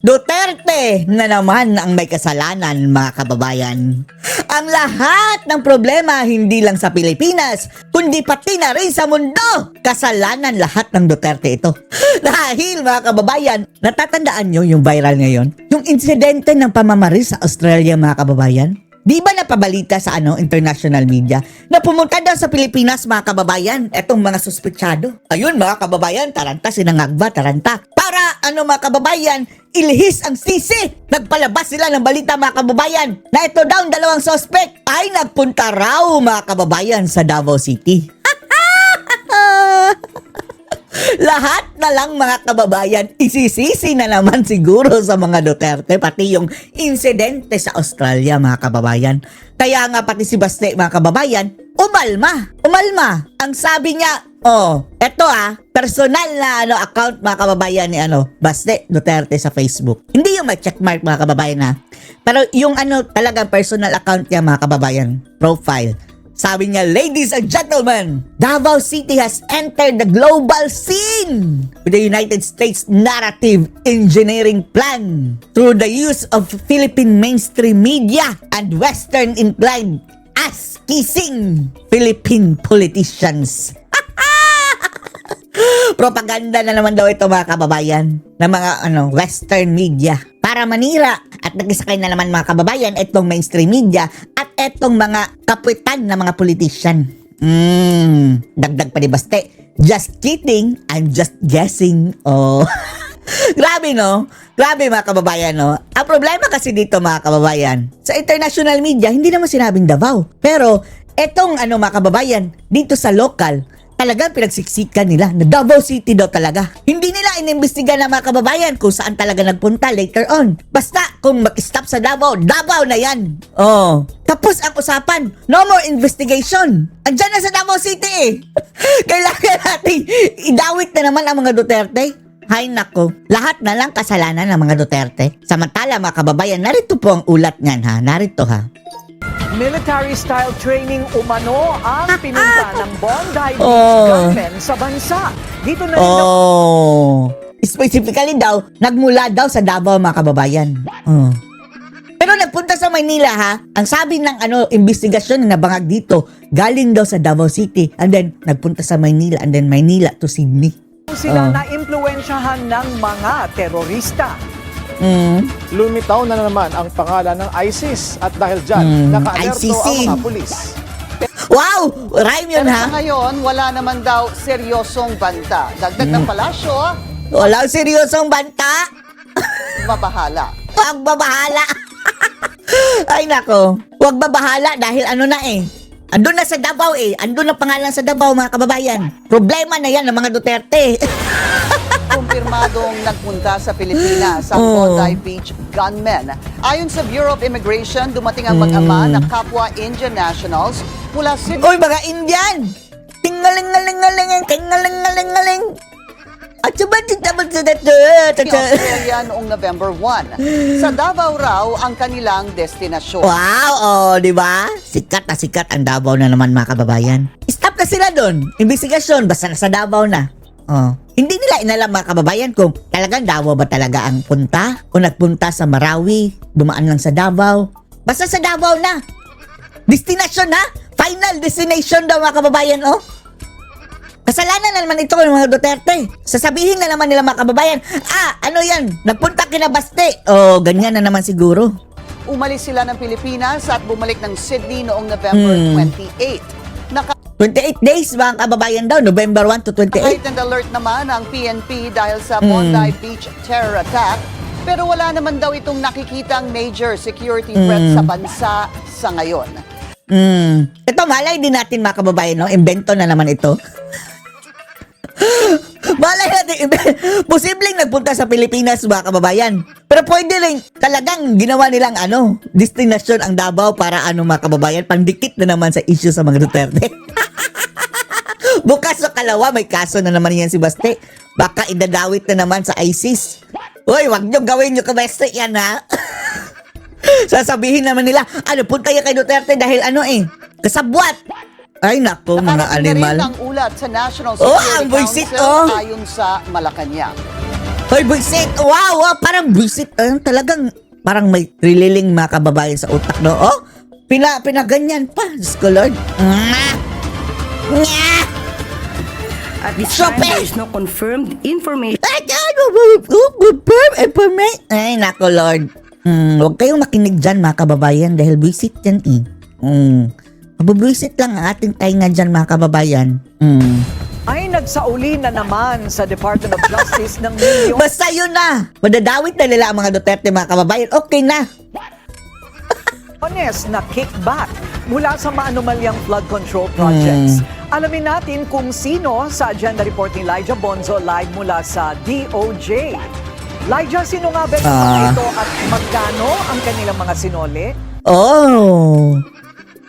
Duterte na naman ang may kasalanan, mga kababayan. Ang lahat ng problema hindi lang sa Pilipinas, kundi pati na rin sa mundo. Kasalanan lahat ng Duterte ito. Dahil, mga kababayan, natatandaan nyo yung viral ngayon? Yung insidente ng pamamaril sa Australia, mga kababayan? Di ba napabalita sa international media na pumunta daw sa Pilipinas, mga kababayan, etong mga suspetsado? Ayun, mga kababayan, taranta, sinangagba, taranta. Para, mga kababayan, ilihis ang sisi. Nagpalabas sila ng balita, mga kababayan, na ito daw ang dalawang suspect ay nagpunta raw, mga kababayan, sa Davao City. Lahat na lang, mga kababayan, isisisi na naman siguro sa mga Duterte, pati yung insidente sa Australia, mga kababayan. Kaya nga pati si Baste, mga kababayan, umalma. Ang sabi niya, eto personal na account, mga kababayan, ni Baste Duterte sa Facebook. Hindi yung may checkmark, mga kababayan, pero yung talagang personal account niya, mga kababayan, profile. Sabi niya, ladies and gentlemen, Davao City has entered the global scene with the United States narrative engineering plan through the use of Philippine mainstream media and Western inclined as kissing Philippine politicians. Propaganda na naman daw ito, mga kababayan, ng mga Western media para manira, at nagisakay na naman, mga kababayan, itong mainstream media at itong mga kapuitan na mga politician. Dagdag pa ni Baste, just kidding, I'm just guessing. Grabe, no? Grabe, mga kababayan, no? Ang problema kasi dito, mga kababayan, sa international media, hindi naman sinabing Davao. Pero, etong mga kababayan, dito sa local, talagang pinagsiksikan nila na Davao City daw talaga. Hindi nila inimbestiga na, mga kababayan, kung saan talaga nagpunta later on. Basta kung mag-stop sa Davao, Davao na yan. Tapos ang usapan, no more investigation. Andyan na sa Davao City. Kailangan natin idawit na naman ang mga Duterte. Hay nako, lahat na lang kasalanan ng mga Duterte. Samantala, mga kababayan, narito po ang ulat niyan, narito Military-style training umano ang pinunta ng Bondi Beach gunmen sa bansa. Dito na rin specifically daw, nagmula daw sa Davao, mga kababayan. Pero nagpunta sa Maynila, Ang sabi ng investigasyon na nabangag dito, galing daw sa Davao City and then nagpunta sa Maynila and then Maynila to Sydney. Sila na-impluensyahan ng mga terorista. Lumitaw na naman ang pangalan ng ISIS at dahil dyan, naka-alerto ang mga pulis. Wow! Rhyme yun, Pero sa ngayon, wala naman daw seryosong banta. Dagdag ng palasyo, Walang seryosong banta. mabahala. Huwag babahala. Ay nako, huwag babahala dahil andun na sa Davao andun ang pangalan sa Davao, mga kababayan. Problema na yan ng mga Duterte. Kumpirmadong nagpunta sa Pilipinas ang Bondi Beach gunmen. Ayon sa Bureau of Immigration, dumating ang mag-ama na kapwa Indian nationals mula Sydney. Uy, mga Indian! Tingaling-ngaling-ngaling! Tingaling-ngaling-ngaling! At Australia noong November 1. Sa Davao raw ang kanilang destinasyon. wow! Di ba? Sikat na sikat ang Davao na naman, mga kababayan. Stop na sila doon. Investigasyon, basta nasa Davao na. Hindi nila inalam, mga kababayan, kung talagang Davao ba talaga ang punta o nagpunta sa Marawi, dumaan lang sa Davao. Basta sa Davao na. Destination na. Final destination daw, mga kababayan, Kasalanan na naman ito ng mga Duterte. Sasabihin na naman nila, mga kababayan, yan? Nagpunta kina Baste. Ganyan na naman siguro. Umalis sila ng Pilipinas at bumalik ng Sydney noong November 28. 28 days, mga kababayan daw, November 1 to 28. Heightened alert naman ang PNP dahil sa Bondi Beach terror attack. Pero wala naman daw itong nakikitang major security threat sa bansa sa ngayon. Ito, malay din natin, mga kababayan, Invento na naman ito. Malay natin, posibleng nagpunta sa Pilipinas, mga kababayan. Pero pwede rin, talagang ginawa nilang destinasyon ang Davao para mga kababayan, pandikit na naman sa issue sa mga Duterte. Bukas sa Kalawa, may kaso na naman yan si Baste. Baka idadawit na naman sa ISIS. Uy, wag nyo gawin nyo Baste yan, Sasabihin naman nila, punta yan kay Duterte dahil kasabwat. Ay nako, mga animal. Nakarating na rin ang ulat sa National ang Security buisit, Council ayon sa Malacanang. Hoy, buisit! Wow, parang buisit. Talagang, parang may rililing mga kababayan sa utak, no? Oh, pinaganyan pa. Diyos ko, Lord. At this Stop time, there it! is no confirmed information. Ay, nako, Lord. Huwag kayong makinig dyan, mga kababayan, dahil buisit yan, eh. Mabubuisit lang ang ating tainga dyan, mga kababayan. Ay nagsauli na naman sa Department of Justice ng milyon Basta yun na. Madadawit na nila ang mga Duterte, mga kababayan. Okay na. na kickback mula sa maanumalyang flood control projects. Alamin natin kung sino sa agenda report ni Elijah Bonzo live mula sa DOJ. Elijah, sino nga ba yung mga ito at magkano ang kanilang mga sinole? Oh.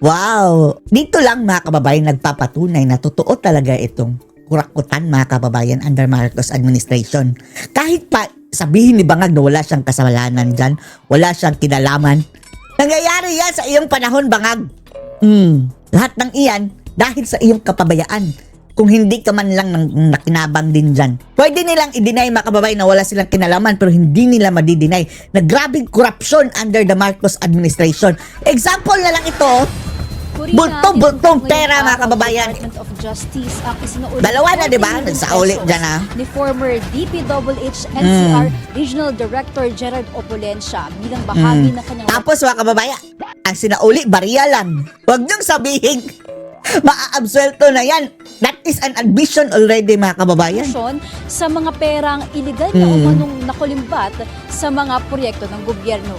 Wow. Dito lang, mga kababayan, nagpapatunay na totoo talaga itong kurakutan, mga kababayan, under Marcos administration. Kahit pa sabihin ni Bangag na wala siyang kasalanan dyan, wala siyang kinalaman, nangyayari yan sa iyong panahon, Bangag. Lahat ng iyan dahil sa iyong kapabayaan. Kung hindi ka man lang nakinabang din dyan. Pwede nilang i-deny, mga kababayan, na wala silang kinalaman, pero hindi nila madi-deny na grabing corruption under the Marcos administration. Example na lang ito, bultong pera, mga kababayan. Department of Justice ang isinuulit. Dalawa na, di ba? Nagsauli dyan, ha? Ni former DPWH NCR Regional Director Gerard Opulencia bilang bahagi ng kanyang Tapos, mga kababayan, ang sinauli, bariya lang. Huwag niyong sabihin, maa-absuelto na yan. That is an admission already, mga kababayan. reputasyon sa mga perang iligal na umanong nakulimbat sa mga proyekto ng gobyerno.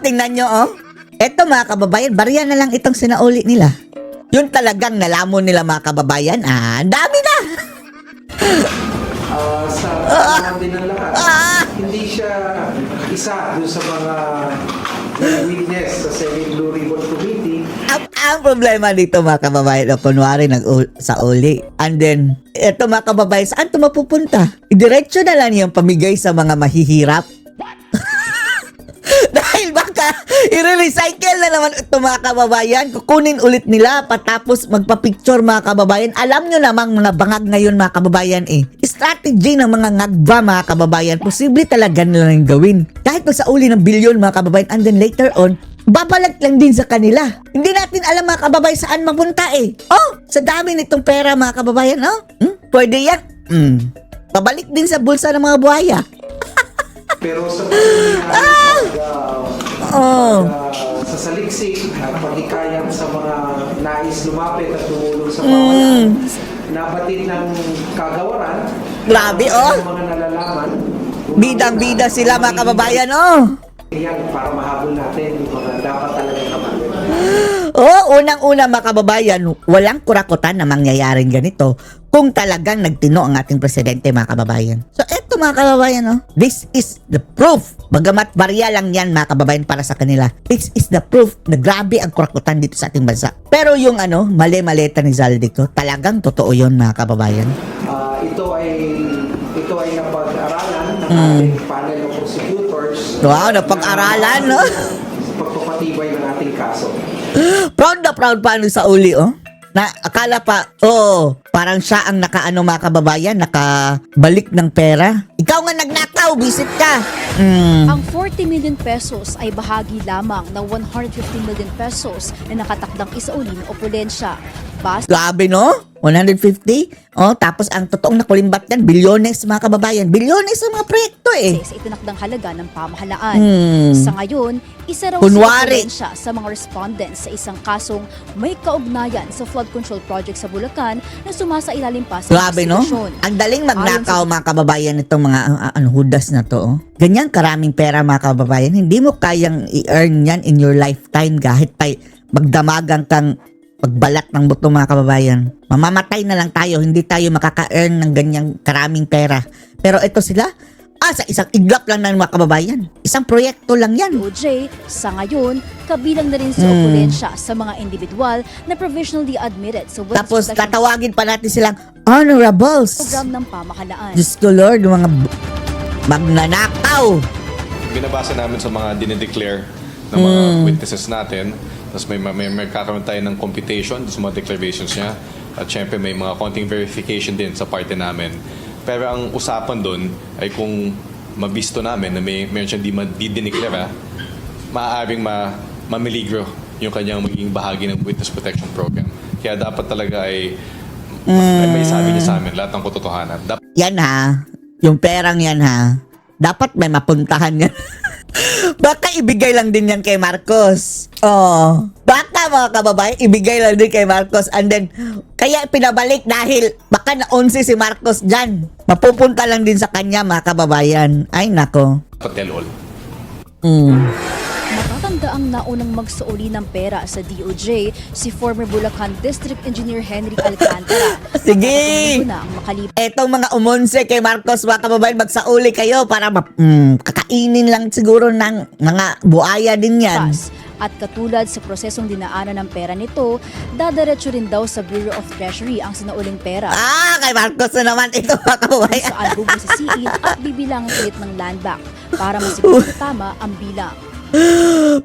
Tingnan nyo, Eto, mga kababayan, bariya na lang itong sinauli nila. Yun talagang nalamon nila, mga kababayan. Ang dami na! Sa din ng lahat. Hindi siya isa dun sa mga witness sa Senate Blue Ribbon Committee. Ang problema dito, mga kababayan, kunwari sa uli. And then, eto, mga kababayan, saan ito mapupunta? Diretso na lang yung pamigay sa mga mahihirap. Dahil baka i-recycle na naman ito, mga kababayan. Kukunin ulit nila patapos magpa-picture, mga kababayan. Alam nyo namang mga bangag ngayon, mga kababayan, strategy ng mga ngagba, mga kababayan. Posible talaga nilang gawin. Kahit sa uli ng bilyon, mga kababayan, and then later on, babalat lang din sa kanila. Hindi natin alam, mga kababayan, saan mapunta sa dami nitong pera, mga kababayan, pwede yan. Pabalik din sa bulsa ng mga buhaya. Pero sa sa saliksik at paghikayat sa mga nais lumapit at tumulong sa pamayanan, nabatid ng kagawaran. Grabe, ng mga nalalaman. Bidang-bida sila, mga kababayan, Yan, para mahabol natin yung mga dapat talagang naman. Unang-una, mga kababayan, walang kurakutan na mangyayaring ganito kung talagang nagtino ang ating presidente, mga kababayan. So, eto, mga kababayan, this is the proof. Bagamat barya lang yan, mga kababayan, para sa kanila. This is the proof na grabe ang kurakutan dito sa ating bansa. Pero yung mali-maleta ni Zaldico, talagang totoo yun, mga kababayan. Ito ay napag-aralan ng ating panel of prosecutors. Wow, napag-aralan, no? Pagpapatibay ng ating kaso. Proud na proud pa sa uli, na akala pa, parang siya ang nakaano, mga kababayan, nakabalik ng pera. Ikaw nga nagnakaw, visit ka. Ang 40 million pesos ay bahagi lamang ng 150 million pesos na nakatakdang isauli ng Opulencia. Grabe, no? 150? Tapos ang totoong nakulimbat yan, bilyones, mga kababayan. Bilyones sa mga proyekto, Sa itinakdang halaga ng pamahalaan. Hmm. Sa ngayon, isa raw Kunwari. si Opulencia sa mga respondents sa isang kasong may kaugnayan sa flood control project sa Bulacan na sumasailalim pa sa Grabe, no? investigasyon. Ang daling Ayon magnakaw, sa- mga kababayan, itong mga hudas na to. Ganyan karaming pera, mga kababayan. Hindi mo kayang i-earn yan in your lifetime kahit pa magdamagang kang pagbalat ng buto, mga kababayan. Mamamatay na lang tayo, hindi tayo makaka-earn ng ganyang karaming pera. Pero ito sila, sa isang iglap lang ng mga kababayan. Isang proyekto lang yan. DOJ, sa ngayon, kabilang na rin si Opulencia sa mga individual na provisionally admitted sa Wealth Tapos Protection tatawagin pa natin silang honorables. Program ng pamahalaan. Diyos ko, Lord, mga magnanakaw. Binabasa namin sa mga dinedeclare ng mga witnesses natin. Tapos may kakaroon tayo ng computation sa mga declarations niya. At syempre may mga konting verification din sa parte namin. Pero ang usapan doon ay kung mabisto namin na meron siyang di dineclare, maaaring mamiligro yung kanyang maging bahagi ng Witness Protection Program. Kaya dapat talaga ay may sabi niya sa amin lahat ng katotohanan. Yan ha, yung perang yan ha, dapat may mapuntahan yan. Baka ibigay lang din yan kay Marcos. Oh, baka mga kababayan, ibigay lang din kay Marcos and then, kaya pinabalik dahil baka na-11 si Marcos dyan. Mapupunta lang din sa kanya mga kababayan. Ay nako. Dapat tell all. Matatanda ang naunang magsauli ng pera sa DOJ si former Bulacan District Engineer Henry Alcantara. Sige! Na ang makalipas Etong mga umonse kay Marcos, mga kababayan, magsauli kayo para kakainin lang siguro ng mga buaya din yan. at katulad sa prosesong dinaanan ng pera nito, dadaretso rin daw sa Bureau of Treasury ang sinauling pera. Kay Marcos na naman ito, mga kababayan. Saan bubusisiin at bibilangin ulit ng land bank para masiguro tama ang bilang.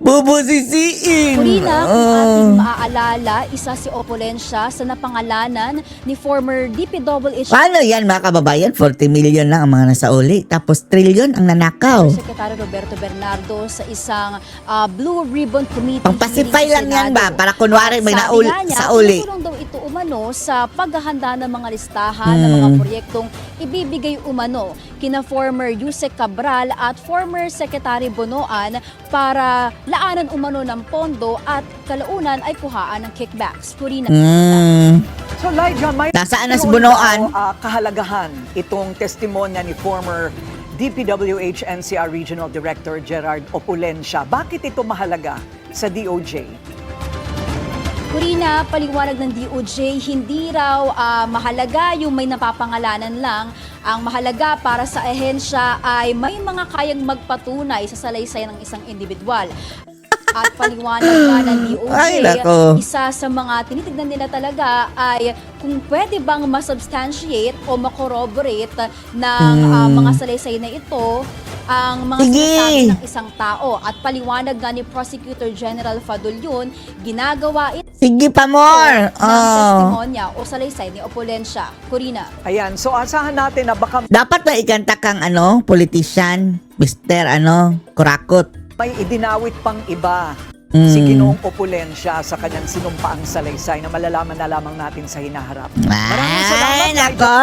Bubusisiin. Kurina, kung ating maaalala, isa si Opolensya sa napangalanan ni former DPWH Paano yan, mga kababayan? 40 million lang ang mga nasauli. Tapos trillion ang nanakaw. Secretary Roberto Bernardo sa isang Blue Ribbon Committee. Pang-pacify lang yan ba? Senado. Para kunwari may At sabi nga niya, sa uli. tutulong daw ito umano sa paghahanda ng mga listahan ng mga proyektong ibibigay umano kina former Yusek Cabral at former Secretary Bonoan para laanan umano ng pondo at kalaunan ay kuhaan ng kickbacks. Purina. So Lyja, may Nasaan na si mayroon Bunoan? daw, kahalagahan itong testimonya ni former DPWH NCR Regional Director Gerard Opolensya. Bakit ito mahalaga sa DOJ? Purina, paliwanag ng DOJ, hindi raw mahalaga yung may napapangalanan lang. Ang mahalaga para sa ahensya ay may mga kayang magpatunay sa salaysay ng isang individual. At paliwanag nga ng DOJ, Ay, nako. isa sa mga tinitignan nila talaga ay kung pwede bang masubstantiate o makorroborate ng mga salaysay na ito ang mga Sige. sinasabi ng isang tao. At paliwanag nga ni Prosecutor General Fadulyon, ginagawa ito Sige pa more. ng testimonya o salaysay ni Opolensya. Corina. Ayan, so asahan natin na baka Dapat na ikanta kang politician, Mr. Kurakot. may idinawit pang iba si Ginoong Opolensya sa kanyang sinumpaang salaysay na malalaman na lamang natin sa hinaharap. Maraming salamat, Ay, Lyja. nako.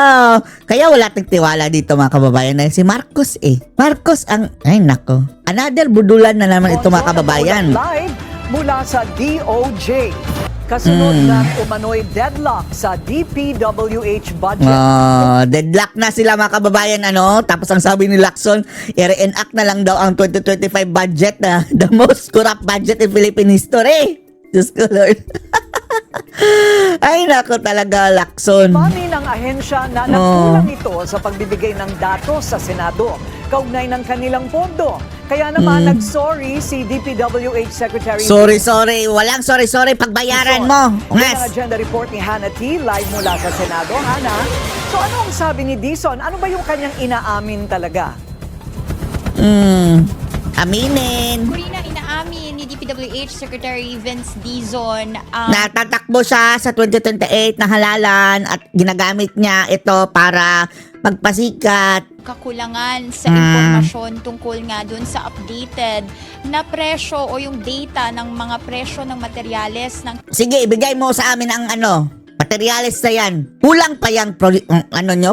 Kaya wala tiwala dito, mga kababayan, na si Marcos Marcos ay, nako. Another budulan na naman ito, mga kababayan. Live mula sa DOJ. Kasunod ng umano'y deadlock sa DPWH budget. Deadlock na sila, mga kababayan, Tapos ang sabi ni Lacson, i-reenact na lang daw ang 2025 budget na the most corrupt budget in Philippine history. Diyos ko, Lord. Ay, nako talaga, Lacson. Pamin ng ahensya na nagkulang ito sa pagbibigay ng datos sa Senado kaugnay ng kanilang pondo. Kaya naman nag-sorry si DPWH Secretary Sorry. Walang sorry. Pagbayaran mo. Ang Ngas. agenda report ni Hannah T. live mula sa Senado. Hannah, so ano ang sabi ni Dizon? Ano ba yung kanyang inaamin talaga? Aminin. Corina, inaamin ni DPWH Secretary Vince Dizon ang Natatakbo siya sa 2028 na halalan at ginagamit niya ito para magpasikat. kakulangan sa impormasyon tungkol nga dun sa updated na presyo o yung data ng mga presyo ng materyales ng Sige, ibigay mo sa amin ang materialis na yan. Kulang pa yung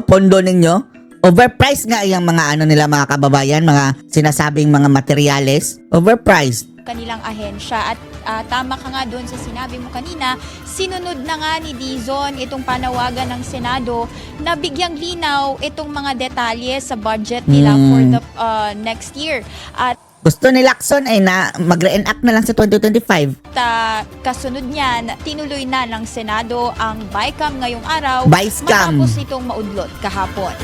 pondo ninyo. Overpriced nga yung mga nila, mga kababayan, mga sinasabing mga materyales. Overpriced. kanilang ahensya. At tama ka nga doon sa sinabi mo kanina, sinunod na nga ni Dizon itong panawagan ng Senado na bigyang linaw itong mga detalye sa budget nila for the next year. At Gusto ni Lacson na mag-reenact na lang sa 2025. kasunod niyan, tinuloy na ng Senado ang BICAM ngayong araw Vice-Cam. matapos itong maudlot kahapon.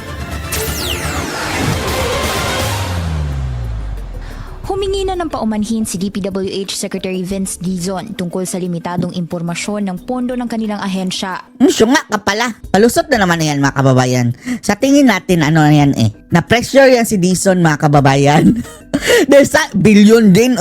Humingi na ng paumanhin si DPWH Secretary Vince Dizon tungkol sa limitadong impormasyon ng pondo ng kanilang ahensya. Syunga ka pala. Palusot na naman yan, mga kababayan. Sa tingin natin, yan na-pressure yan si Dizon, mga kababayan. Dahil sa billion din,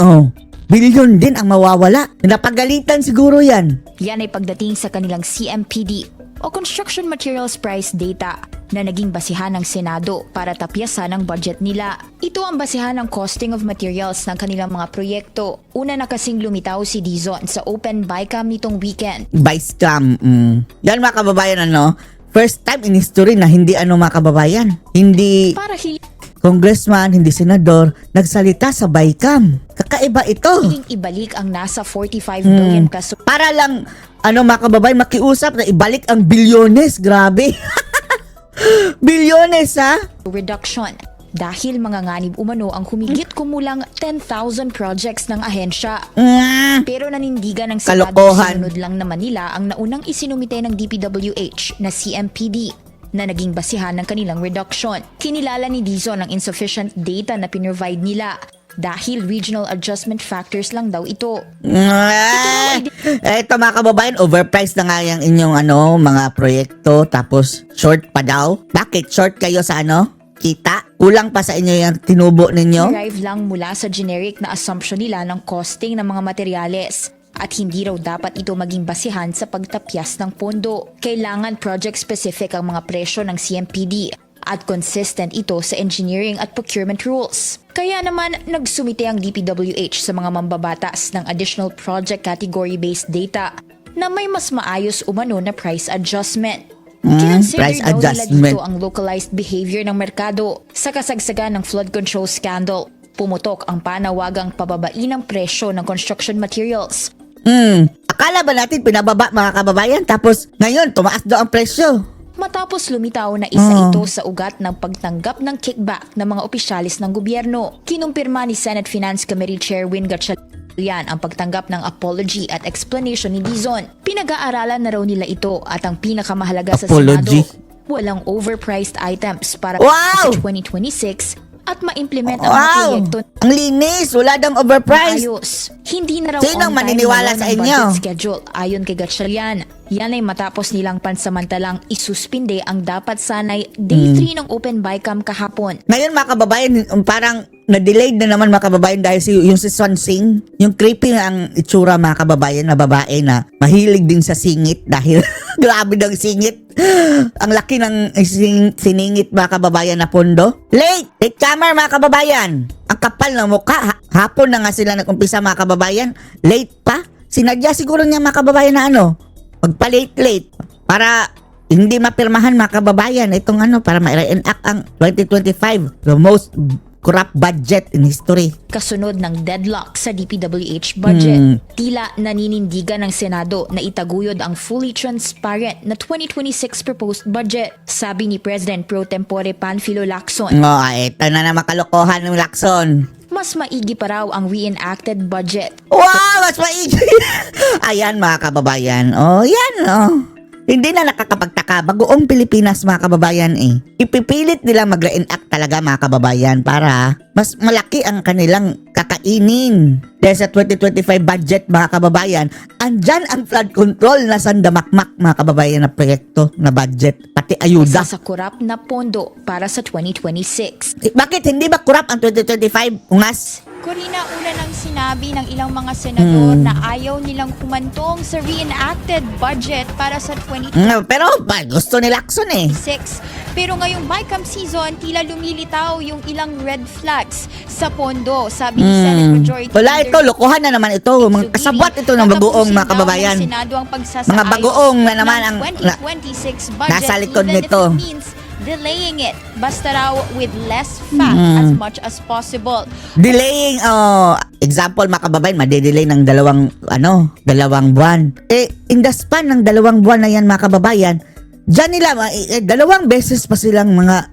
Billion din ang mawawala. Napagalitan siguro yan. Yan ay pagdating sa kanilang CMPD o construction materials price data na naging basihan ng Senado para tapyasan ang budget nila. Ito ang basihan ng costing of materials ng kanilang mga proyekto. Una na kasing lumitaw si Dizon sa Open BICAM nitong weekend. Vice Cam. Yan mga kababayan, first time in history na hindi mga kababayan. Hindi Para congressman, hindi senador, nagsalita sa BICAM. Kakaiba ito. hiling ibalik ang nasa 45 billion peso Para lang, mga kababayan, makiusap na ibalik ang bilyones. Grabe. Bilyones, ha? reduction. Dahil mga nganib umano ang humigit kumulang 10,000 projects ng ahensya. Pero nanindigan ng Senado, Kalokohan. sinunod lang naman nila ang naunang isinumite ng DPWH na CMPD na naging basihan ng kanilang reduction. Kinilala ni Dizon ang insufficient data na pinrovide nila dahil regional adjustment factors lang daw ito. Ito mga kababayan, overpriced na nga yung inyong mga proyekto, tapos short pa daw. Bakit short kayo sa kita? Kulang pa sa inyo yung tinubo ninyo? Derive lang mula sa generic na assumption nila ng costing ng mga materyales. At hindi raw dapat ito maging basihan sa pagtapyas ng pondo. Kailangan project-specific ang mga presyo ng CMPD at consistent ito sa engineering at procurement rules. Kaya naman, nagsumite ang DPWH sa mga mambabatas ng additional project category-based data na may mas maayos umano na price adjustment. Kinonsider price daw nila adjustment. dito ang localized behavior ng merkado sa kasagsagan ng flood control scandal. Pumutok ang panawagang pababain ng presyo ng construction materials. Akala ba natin pinababa mga kababayan, tapos ngayon tumaas daw ang presyo? Matapos lumitaw na isa ito sa ugat ng pagtanggap ng kickback ng mga opisyalis ng gobyerno. Kinumpirma ni Senate Finance Committee Chair Win Gatchalian ang pagtanggap ng apology at explanation ni Dizon. Pinag-aaralan na raw nila ito at ang pinakamahalaga sa Apology? Senado, walang overpriced items para Wow! sa 2026 at ma-implement ang mga Wow! proyekto Ang linis! Wala dang overpriced! ayos. Hindi na raw Sinong on time maniniwala ngayon sa ang inyo? budget schedule ayon kay Gatchalian. Yan ay matapos nilang pansamantalang isuspinde ang dapat sanay day 3 ng Open BICAM kahapon. Ngayon mga kababayan, parang na-delayed na naman mga kababayan dahil yung si Swan Sing, yung creepy ang itsura mga kababayan na babae na mahilig din sa singit dahil grabe ng singit. Ang laki ng siningit mga kababayan na pondo. Late comer mga kababayan. Ang kapal ng mukha. Hapon na nga sila nag-umpisa mga kababayan. Late pa. Sinadya siguro niya mga kababayan na magpa-late para hindi mapirmahan mga kababayan itong para ma-reenact ang 2025, the most corrupt budget in history. Kasunod ng deadlock sa DPWH budget, tila naninindigan ng Senado na itaguyod ang fully transparent na 2026 proposed budget. Sabi ni President Pro Tempore Panfilo Lacson, Ito na naman kalokohan ng Lacson. mas maigi pa raw ang reenacted budget. Wow! Mas maigi! Ayan mga kababayan. Yan Hindi na nakakapagtaka. Bagoong Pilipinas mga kababayan Ipipilit nila mag-reenact talaga mga kababayan para mas malaki ang kanilang kakainin. Dahil sa 2025 budget mga kababayan, andyan ang flood control na sandamakmak mga kababayan na proyekto na budget. Pati ayuda. Isa sa kurap na pondo para sa 2026. Bakit hindi ba kurap ang 2025? Ungas? Corina, una nang sinabi ng ilang mga senador na ayaw nilang humantong sa reenacted budget para sa 2026. Pero gusto ni Lacson Pero ngayong BICAM season, tila lumilitaw yung ilang red flags sa pondo, sabi ni Senate Majority Wala Leader ito, lokohan na naman ito. Kasabwat ito ng bagoong mga kababayan. Mga bagoong na naman ang 2026 budget, nasa likod even nito. if it means delaying it. Basta raw with less fat as much as possible. Delaying, example mga kababayan, madedelay ng dalawang buwan. In the span ng 2 buwan na yan mga kababayan, diyan nila, 2 beses pa silang mga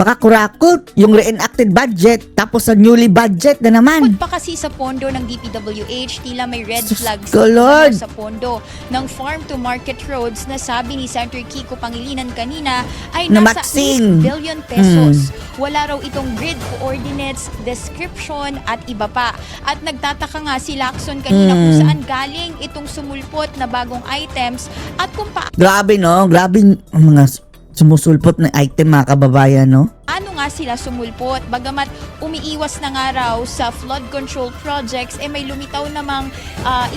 baka kurakot yung reenacted budget tapos sa newly budget na naman. Pa kasi sa pondo ng DPWH, tila may red Sus flags ko, Lord. sa pondo ng farm to market roads na sabi ni Senator Kiko Pangilinan kanina ay Na nasa maxing. 8 billion pesos. Wala raw itong grid coordinates, description at iba pa. At nagtataka nga si Lacson kanina kung saan galing itong sumulpot na bagong items at kung Grabe Grabe ang mga sumusulpot na item mga kababayan ano nga nga sila sumulpot. Bagamat umiiwas na nga raw sa flood control projects, may lumitaw namang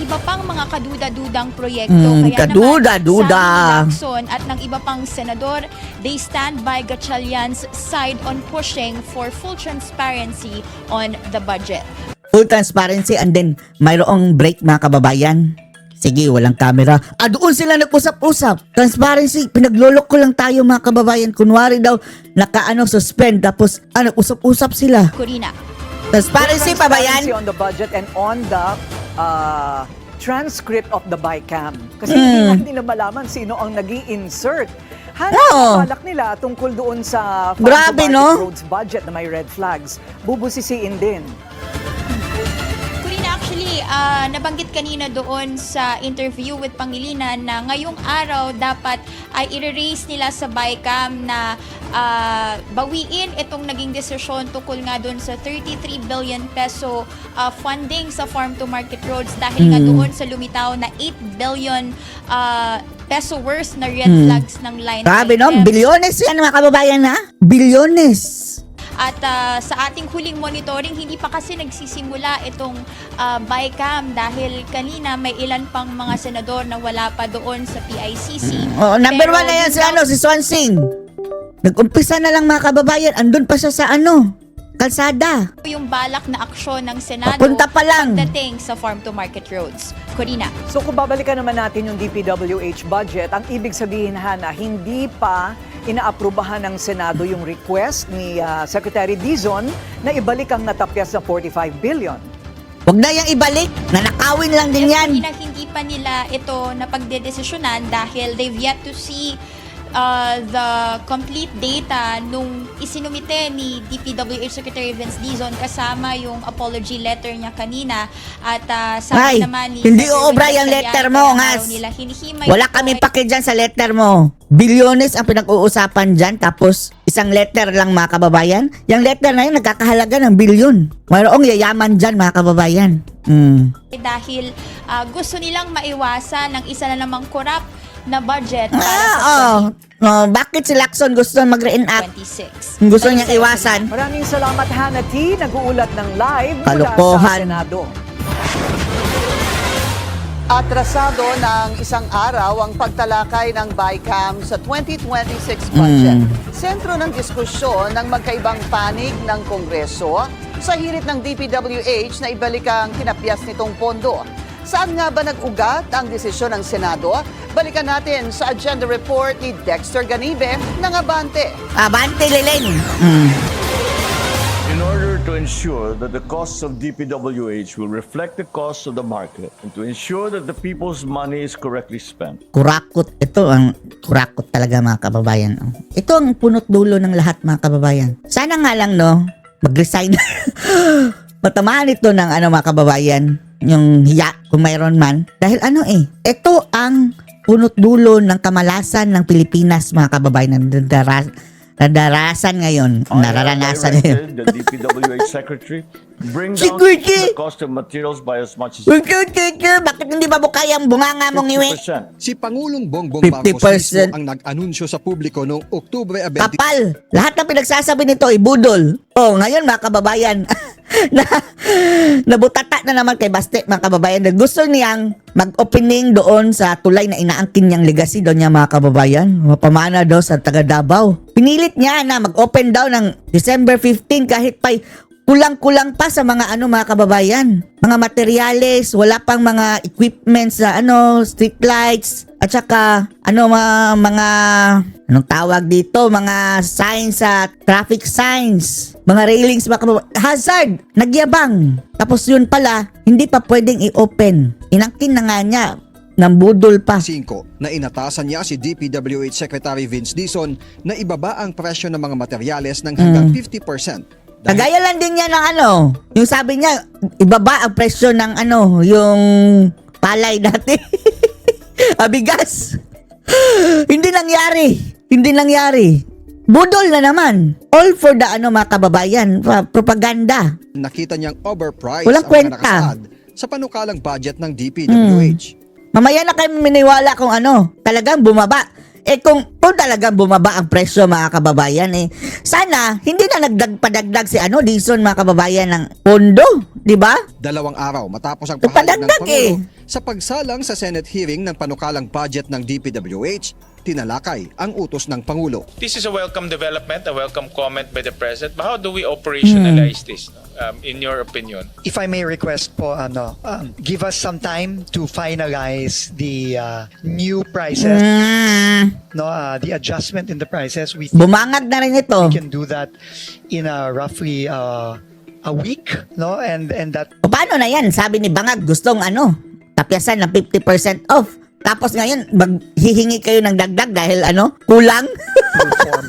iba pang mga kaduda-dudang proyekto. Kaya kaduda-duda. naman, sabi ni Lacson at ng iba pang senador, they stand by Gatchalian's side on pushing for full transparency on the budget. Full transparency and then mayroong break mga kababayan. Sige, walang camera. Doon sila nag-usap-usap. Transparency, pinaglolok ko lang tayo mga kababayan. Kunwari daw, suspend. Tapos, usap-usap sila. Corina. Transparency pa ba yan? On the budget and on the transcript of the BICAM. Kasi hindi natin na malaman sino ang nag-i-insert. Balak nila tungkol doon sa Grabe, no? roads budget na may red flags. Bubusisiin din. Actually, nabanggit kanina doon sa interview with Pangilinan na ngayong araw dapat ay i-raise nila sa BICAM na bawiin itong naging desisyon tungkol nga doon sa 33 billion peso funding sa farm to market roads dahil nga doon sa lumitaw na 8 billion peso worth na red flags ng line Grabe, no? items. Bilyones yan mga kababayan, ha? Bilyones. At sa ating huling monitoring, hindi pa kasi nagsisimula itong BICAM dahil kanina may ilan pang mga senador na wala pa doon sa PICC. Number Pero 1 na yan yung si Swansing. Nag-umpisa na lang mga kababayan, andun pa siya sa kalsada. yung balak na aksyon ng Senado Papunta pa lang. pagdating sa farm to market roads. Corina. So kung babalikan naman natin yung DPWH budget, ang ibig sabihin, Hana, hindi pa inaaprubahan ng Senado yung request ni Secretary Dizon na ibalik ang natapyas na 45 billion. Huwag na yung ibalik. Nanakawin lang din yan. Kanina hindi pa nila ito napagdedesisyonan dahil they've yet to see the complete data nung isinumite ni DPWH Secretary Vince Dizon kasama yung apology letter niya kanina at sabi naman ni hindi Secretary uubra Vince yung Gatchalian, letter mo, kaya Ngas. araw nila hinihimay Wala ito kami ay- pake dyan sa letter mo. Bilyones ang pinag-uusapan dyan, tapos isang letter lang mga kababayan. Yung letter na yun, nagkakahalaga ng bilyon. Mayroong yayaman dyan mga kababayan. dahil gusto nilang maiwasan ng isa na namang corrupt na budget para sa Bakit si Lacson gusto mag-reenact? 2026. Gusto niyang iwasan? Maraming salamat, Hana T. Nag-uulat ng live mula sa Kalokohan. Senado. Atrasado ng isang araw ang pagtalakay ng BICAM sa 2026 budget. Sentro ng diskusyon ng magkaibang panig ng Kongreso sa hirit ng DPWH na ibalik ang kinapyas nitong pondo. Saan nga ba nag-ugat ang desisyon ng Senado? Balikan natin sa agenda report ni Dexter Ganibe ng Abante. Abante, Lilin. In order to ensure that the costs of DPWH will reflect the costs of the market and to ensure that the people's money is correctly spent. Kurakot. Ito ang kurakot talaga mga kababayan. Ito ang punot dulo ng lahat mga kababayan. Sana nga lang mag-resign. Matamaan ito ng mga kababayan. Yung hiya kung mayroon man. Dahil ito ang punot dulo ng kamalasan ng Pilipinas mga kababayan. Nadarasan ngayon. Nararanasan ngayon. The DPWH Secretary bring down Security! the cost of materials by as much as Bakit hindi ba bukayang bunganga mong iwi? 50%. Si Pangulong Bongbong Marcos 50%. mismo ang nag-anunsyo sa publiko noong Oktubre 20. Kapal. Lahat ng pinagsasabi nito ay budol. Ngayon mga kababayan, nabutata na naman kay Baste mga kababayan. Gusto niyang mag-opening doon sa tulay na inaangkin niyang legacy doon niya mga kababayan. Mapamana daw sa taga Davao. Pinilit niya na mag-open daw ng December 15 kahit pa kulang-kulang pa sa mga mga kababayan. Mga materyales, wala pang mga equipments sa street lights, at saka mga anong tawag dito, mga signs sa traffic signs, mga railings, mga kababayan. Hazard, nagyabang. Tapos yun pala, hindi pa pwedeng i-open. Inangkin na nga niya, ng budol pa. 5 na inatasan niya si DPWH Secretary Vince Dizon na ibaba ang presyo ng mga materyales ng hanggang 50%. Kagaya lang din niya ng yung sabi niya, ibaba ang presyo ng yung palay dati. Bigas. Hindi nangyari. Budol na naman. All for the mga kababayan, propaganda. Nakita niyang overpriced Walang ang mga kwenta. nakasaad sa panukalang budget ng DPWH. Mamaya na kayo miniwala kung talagang bumaba. kung talagang bumaba ang presyo mga kababayan, sana hindi na nagpadagdag si Dizon mga kababayan ng pondo, di ba? 2 araw matapos ang pahayag ng Padagdag Pangulo sa pagsalang sa Senate hearing ng panukalang budget ng DPWH, tinalakay ang utos ng Pangulo. This is a welcome development, a welcome comment by the President. But how do we operationalize this, in your opinion? If I may request po, give us some time to finalize the new prices, the adjustment in the prices. We think Bumangag na rin ito. we can do that in roughly a week, and that O paano na yan? Sabi ni Bangag, gustong tapyasan ng 50% off. Tapos ngayon, maghihingi kayo ng dagdag dahil kulang? will form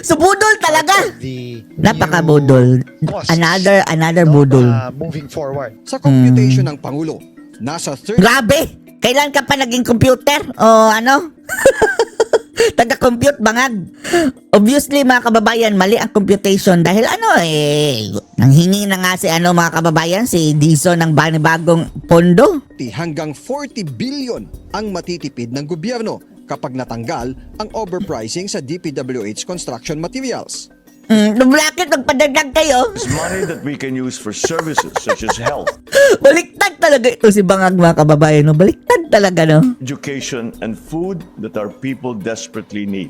So budol talaga. the Napaka-budol. costs, Another budol. moving forward. Sa computation ng Pangulo, nasa 30 Grabe! Kailan ka pa naging computer? O taga-compute Bangag. Obviously mga kababayan, mali ang computation dahil nanghingi na nga si mga kababayan, si Dizon ng bagong pondo. hanggang 40 billion ang matitipid ng gobyerno kapag natanggal ang overpricing sa DPWH construction materials. Bakit magpadagdag kayo? It's money that we can use for services such as health, Baliktad talaga ito si Bangag mga kababayan. No? Baliktad talaga, no? education, and food that our people desperately need.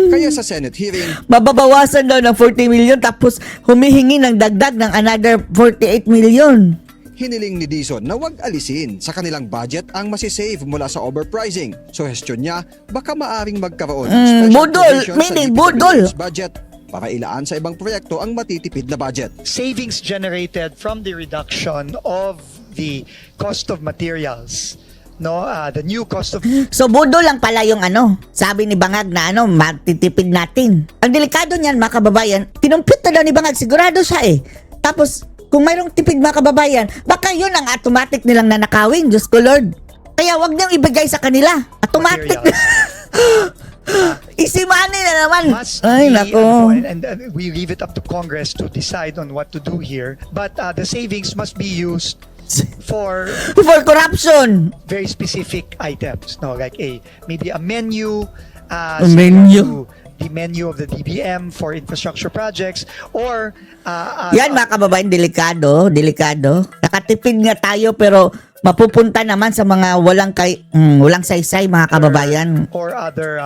Kaya sa Senate hearing, Mababawasan daw ng 40 million tapos humihingi ng dagdag ng another 48 million. hiniling ni Dizon na wag alisin sa kanilang budget ang masisave mula sa overpricing. Suhestyon niya, baka maaring magkaroon ng special budol, provision sa meaning DPWH budol. budget para ilaan sa ibang proyekto ang matitipid na budget. Savings generated from the reduction of the cost of materials, the new cost of So budol lang pala yung sabi ni Bangag na matitipid natin. Ang delikado niyan mga kababayan, kinumpit na daw ni Bangag, sigurado siya Tapos kung mayroong tipid mga kababayan, baka yun ang automatic nilang nanakawin, Diyos ko Lord. Kaya wag niyang ibigay sa kanila. Automatic. Easy money na naman. must Ay, be, nako. and we leave it up to Congress to decide on what to do here. But the savings must be used for For corruption. very specific items, like maybe a menu, A menu. the menu of the DBM for infrastructure projects, or Yan mga kababayan, delikado. Nakatipid nga tayo pero mapupunta naman sa mga walang saysay mga kababayan. or other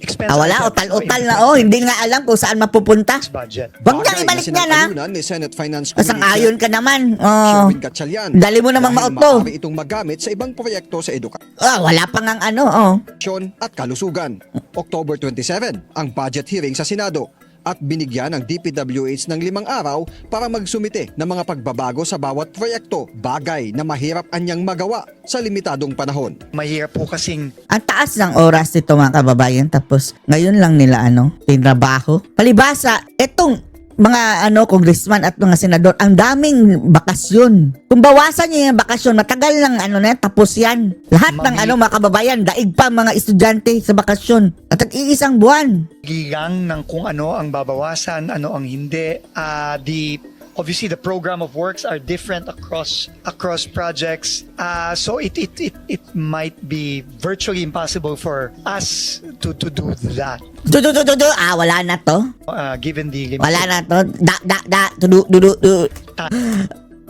expense Wala, items, utal-utal in na the hindi nga alam kung saan mapupunta. budget. Wag niyang Bagay ibalik na niya na. sinang-ayunan ni Senate Finance Kasang Committee ayon ka naman. Sherwin Gatchalian. Dali mo namang dahil mauto. maaari itong magamit sa ibang proyekto sa edukasyon Wala pa ngang at kalusugan. October 27, ang budget hearing sa Senado at binigyan ng DPWH ng 5 araw para magsumite ng mga pagbabago sa bawat proyekto, bagay na mahirap anyang magawa sa limitadong panahon. Mahirap po kasing Ang taas ng oras nito mga kababayan, tapos ngayon lang nila tinrabaho. Palibasa, etong mga congressman at mga senador, ang daming bakasyon. Kung bawasan niyo yung bakasyon, matagal lang tapos yan. Lahat ng mga kababayan, daig pa mga estudyante sa bakasyon. At iisang buwan. gigang ng kung ano ang babawasan, ano ang hindi. Obviously the program of works are different across projects. So it might be virtually impossible for us to do that. Wala na to. Given the Wala na to. Du.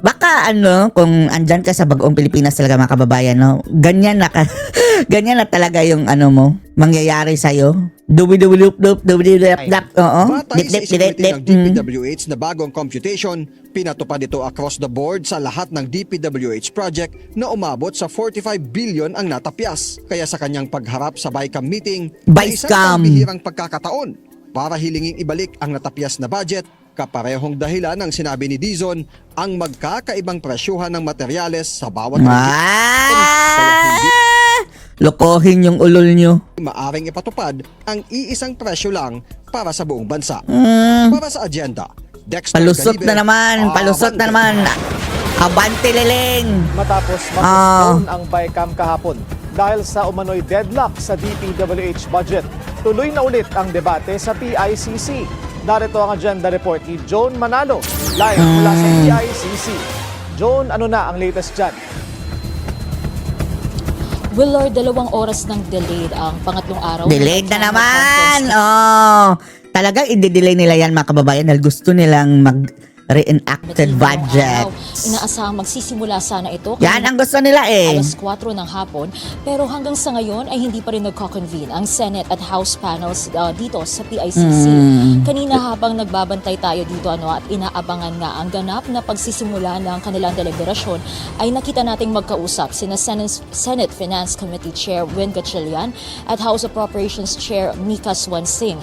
Baka kung andyan ka sa bagong Pilipinas talaga mga kababayan, ganyan na ganyan na talaga yung mo, mangyayari sa'yo. Batay sa isinumite ng DPWH na bagong computation, pinatupad ito across the board sa lahat ng DPWH project na umabot sa 45 billion ang natapyas. Kaya sa kanyang pagharap sa BICAM meeting, BICAM. pambihirang pagkakataon para hilinging ibalik ang natapyas na budget, kaparehong dahilan ng sinabi ni Dizon ang magkakaibang presyuhan ng materyales sa bawat Kaya hindi Lokohin yung ulol nyo. maaring ipatupad ang iisang presyo lang para sa buong bansa. Para sa agenda, Dexter Palusot Calibe, na naman. Palusot na naman. Abante leleng. Matapos ma-postpone ang BICAM kahapon dahil sa umano'y deadlock sa DPWH budget. Tuloy na ulit ang debate sa PICC. Narito ang agenda report ni Joan Manalo, live mula sa PICC. Joan, ano na ang latest dyan? Willard, 2 oras ng delayed ang pangatlong araw. Delayed na ng naman! conference. Oh, talagang i-delay nila yan mga kababayan dahil gusto nilang mag-reenacted budgets. Inaasahang magsisimula sana ito. Yan ang gusto nila eh. Alas 4 ng hapon, pero hanggang sa ngayon ay hindi pa rin nagko-convene ang Senate at House panels dito sa PICC. Kanina habang nagbabantay tayo dito at inaabangan nga ang ganap na pagsisimula ng kanilang deliberasyon, ay nakita nating magkausap sina Senate Finance Committee Chair Win Gatchalian at House Appropriations Chair Mika Swansing.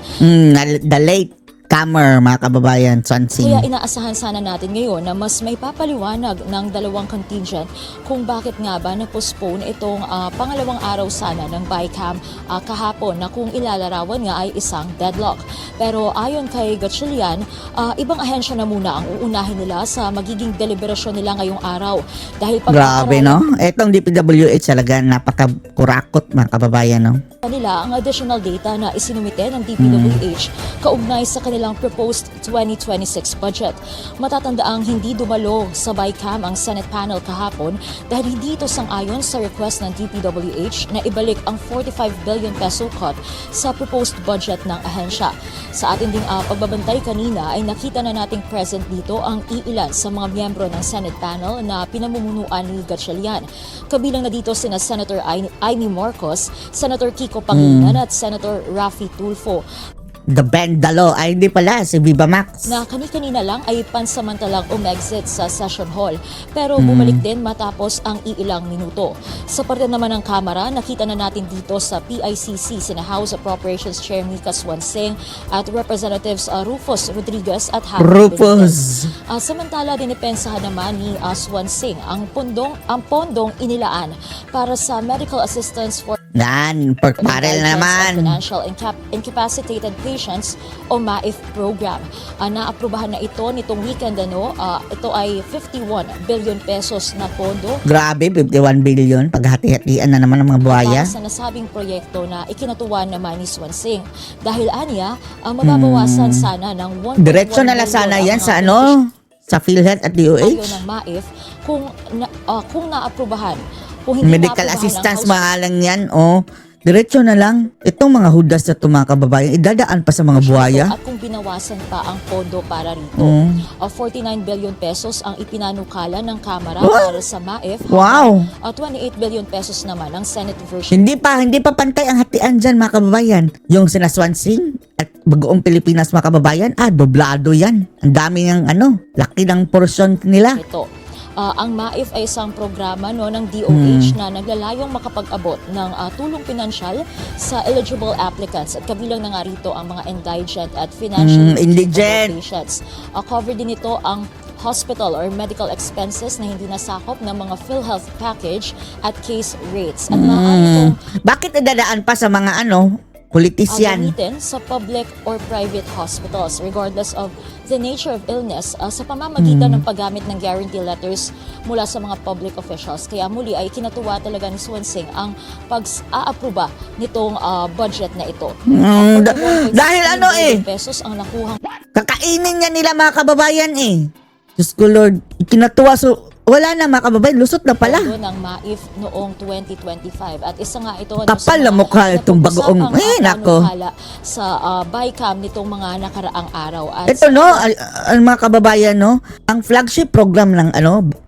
The late comer mga kababayan, Swansing. Kaya inaasahan sana natin ngayon na mas may papaliwanag ng dalawang contingent kung bakit nga ba na-postpone itong pangalawang araw sana ng BICAM kahapon na kung ilalarawan nga ay isang deadlock. Pero ayon kay Gatchalian, ibang ahensya na muna ang uunahin nila sa magiging deliberasyon nila ngayong araw. Dahil Grabe, no? Etong DPWH talaga napakakurakot mga kababayan, no? nila ang additional data na isinumite ng DPWH kaugnay sa kanilang proposed 2026 budget. Matatandaang hindi dumalo sa BICAM ang Senate panel kahapon dahil hindi ito sang-ayon sa request ng DPWH na ibalik ang 45 billion peso cut sa proposed budget ng ahensya. Sa ating ding pagbabantay kanina ay nakita na nating present dito ang iilan sa mga miyembro ng Senate panel na pinamumunuan ni Gatchalian. Kabilang na dito sina Senator Amy Marcos, Senator Kiko Pangilinan at Senator Raffy Tulfo. The Bendalo, ay hindi pala, si Viva Max. Na kani-kanina lang ay pansamantalang umexit sa session hall pero bumalik din matapos ang iilang minuto. Sa parte naman ng Kamara, nakita na natin dito sa PICC sina House Appropriations Chair Mika Swansing at Representatives Rufus Rodriguez at Harold Rufus. Benitez. Samantala, dinipensahan naman ni Swansing ang pondong inilaan para sa medical assistance for Yan, pork barrel na naman. Financial Incapacitated Patients o MAIF program. Naaprubahan na ito nitong weekend. Ito ay 51 billion pesos na pondo. Grabe, 51 billion. Paghati-hatian na naman ng mga buhaya. Para sa nasabing proyekto na ikinatuwa naman ni Swansing. Dahil aniya, mababawasan sana ng 1.1 Diretso na lang sana yan sa sa PhilHealth at DOH. Ayon ng MAIF kung naaprubahan. Kung hindi Medical naaprubahan assistance, ng House, mahalang yan. Diretso na lang. Itong mga hudas na mga kababayan, idadaan pa sa mga buhaya. At kung binawasan pa ang pondo para rito, 49 billion pesos ang ipinanukala ng Kamara para sa MAIF. Wow! 28 billion pesos naman ang Senate version. Hindi pa pantay ang hatian dyan mga kababayan. Yung sina Swansing at Bagoong Pilipinas mga kababayan, doblado yan. Ang dami ng laki ng porsyon nila. Ito. Ang MAIF ay isang programa ng DOH na naglalayong makapag-abot ng tulong pinansyal sa eligible applicants at kabilang na nga rito ang mga indigent at financially indigent patients. Covered din ito ang hospital or medical expenses na hindi nasakop ng mga PhilHealth package at case rates. At maaari Bakit idadaan pa sa mga politisyan? gamitin sa public or private hospitals regardless of the nature of illness sa pamamagitan ng paggamit ng guarantee letters mula sa mga public officials. Kaya muli ay kinatuwa talaga ni Swansing ang pag-aaproba nitong budget na ito. Dahil pesos ang nakuhang kakainin niya nila mga kababayan Diyos ko Lord, kinatuwa wala na mga kababayan, lusot na pala. ng MAIF noong 2025. At isa nga ito kapal na mukha itong Bagoong. Nako. Sa BICAM nitong mga nakaraang araw. At ito ang mga kababayan ang flagship program ng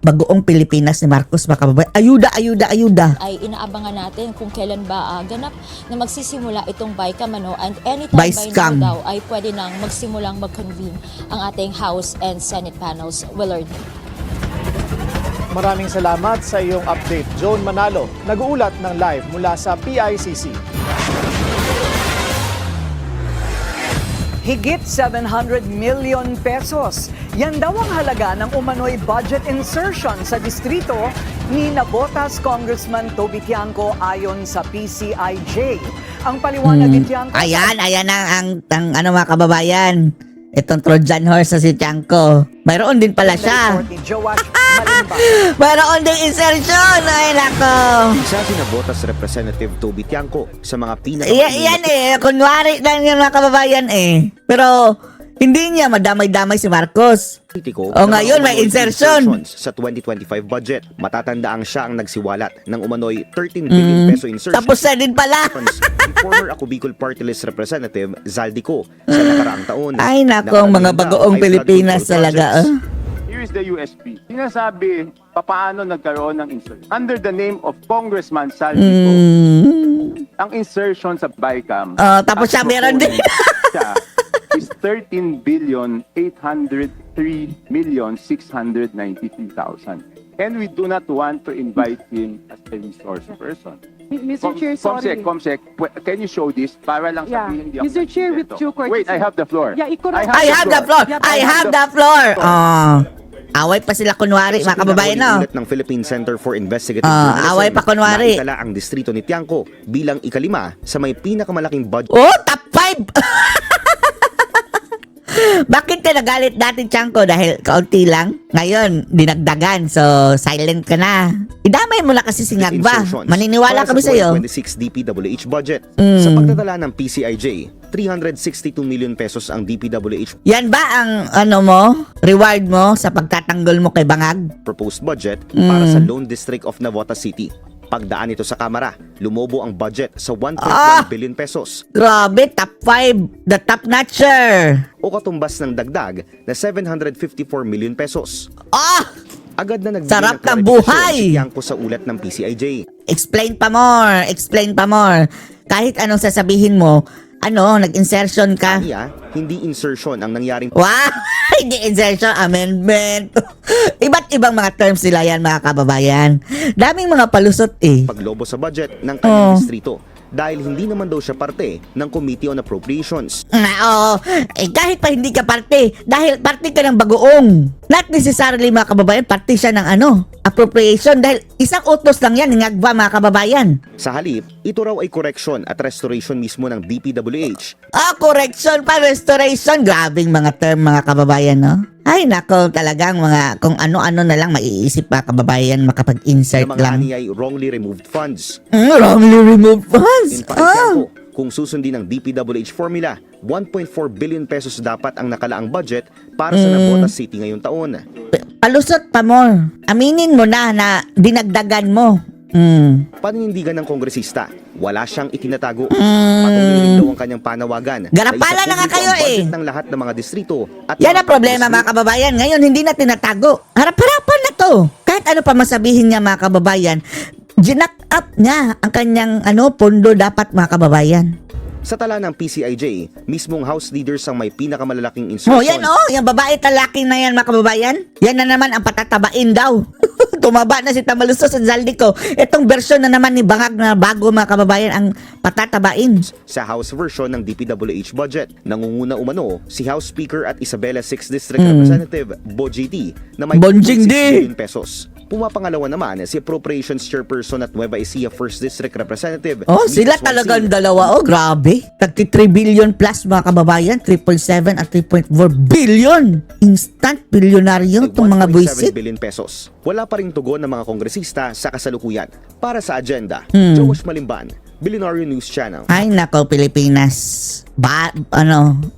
Bagoong Pilipinas ni Marcos mga kababayan. Ayuda. Ay inaabangan natin kung kailan ba ganap na magsisimula itong BICAM and anytime by now daw ay pwede nang magsimulang mag-convene ang ating House and Senate panels. Willard. Maraming salamat sa iyong update. Joan Manalo, nag-uulat ng live mula sa PICC. Higit 700 million pesos. Yan daw ang halaga ng umano'y budget insertion sa distrito ni Nabotas Congressman Toby Tiangco ayon sa PCIJ. Ang paliwanag ni Tiangco... Ayan ang mga kababayan. Itong Trojan horse sa si Tiangco. Mayroon din pala siya. Mayroon din insertion. Ay, nako. Isa si Nabotas Representative Toby Tiangco sa mga Yan kunwari lang yung mga kababayan Pero Hindi niya madamay-damay si Marcos. Politiko O na ngayon, mga may umano'y insertion. insertions sa 2025 budget. Matatandaan siya ang nagsiwalat ng umano'y 13 billion peso insertion. Tapos na din pala. Ni former Ako Bicol Party List Representative Zaldico sa nakaraang taon. Ay nako, mga bagoong Pilipinas talaga. Here is the USP. Sinasabi, papaano nagkaroon ng insertion. Under the name of Congressman Saldico, ang insertion sa BICAM, Tapos siya meron din. siya is 13,803,693,000. And we do not want to invite him as a resource person. Mr. Chair, sorry. Comsec, can you show this? Para lang sabihin hindi ako Mr. Chair, with nagsiseto. due courtesy. Wait, I have the floor. Yeah, i-correct. I have the floor. Away pa sila kunwari, mga kababayan, no? Ulat ng Philippine Center for Investigative away pa kunwari. Naitala ang distrito ni Tiangco bilang ikalima sa may pinakamalaking budget. Oh, top 5! Bakit ka nagalit dati, Tiangco? Dahil kaunti lang? Ngayon, dinagdagan. So, silent ka na. Idamay mo na kasi si Ngagba. Insertions Maniniwala para kami sa sa'yo. 2026 DPWH budget. Sa pagtatala ng PCIJ, 362 million pesos ang DPWH Yan ba ang reward mo sa pagtatanggol mo kay Bangag? proposed budget para sa Lone District of Navotas City. Pagdaan ito sa Kamara, lumobo ang budget sa 1.1 billion pesos Grabe, top 5. The top notcher. o katumbas ng dagdag na 754 million pesos. Agad na nagbigay Sarap ng ng klarifikasyon buhay. si Tiangco sa ulat ng PCIJ. Explain pa more. Kahit anong sasabihin mo, nag-insertion ka. Kaya, hindi insertion ang nangyaring Wow! Hindi insertion, amendment. Iba't ibang mga terms nila yan, mga kababayan. Daming mga palusot eh. paglobo sa budget ng kanyang distrito dahil hindi naman daw siya parte ng Committee on Appropriations. Oo. Kahit pa hindi ka parte, dahil parte ka ng bagoong. Not necessarily, mga kababayan, parte siya ng appropriation. Dahil isang utos lang yan, ngagba, mga kababayan. Sa halip, ito raw ay correction at restoration mismo ng DPWH. Correction pa, restoration. Grabing mga term, mga kababayan, no? Ay, nako, talagang kung ano-ano na lang maiisip, mga kababayan, makapag-insert Na mga lang. ani ay wrongly removed funds. Wrongly removed funds. In Tiangco, kung susundin ang DPWH formula, 1.4 billion pesos dapat ang nakalaang budget para sa Navotas City ngayong taon. Palusot pa more. Aminin mo na dinagdagan mo. Paninindigan ng kongresista, wala siyang itinatago. Patuloy rin daw ang kanyang panawagan. Garapala na nga isa kayo publiko ang eh. budget ng lahat ng mga distrito. At Yan mga ang problema, distrito. mga kababayan. Ngayon, hindi na tinatago. Harap-harapan na to. Kahit ano pa masabihin niya, mga kababayan, ginak up niya ang kanyang pondo dapat, mga kababayan. Sa tala ng PCIJ, mismong House leaders ang may pinakamalalaking insertion. Yung babae talaking na yan, mga kababayan. Yan na naman ang patatabain daw. Tumaba na si Tamaluso sa Zaldico. Itong version na naman ni Bangag na bago, mga kababayan, ang patatabain. Sa House version ng DPWH budget, nangunguna umano si House Speaker at Isabela 6th District Representative Boji D na may Bonjing 2.6 D. billion pesos. Pumapangalawa naman si Appropriations Chairperson at Nueva Ecija 1st District Representative. Sila Mika talagang Swansea. dalawa. Grabe. Tagti 3 billion plus, mga kababayan. 3.7 at 3.4 billion. Instant bilyonaryo itong mga 1.7 buwisit. billion pesos. Wala pa ring tugon ng mga kongresista sa kasalukuyan. Para sa agenda, Josh Malimban, Billionaire News Channel. Ay, nako, Pilipinas.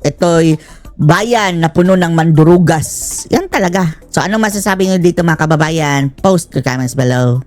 Ito'y bayan na puno ng mandurugas. Yan talaga. So, anong masasabi nyo dito, mga kababayan? Post your comments below.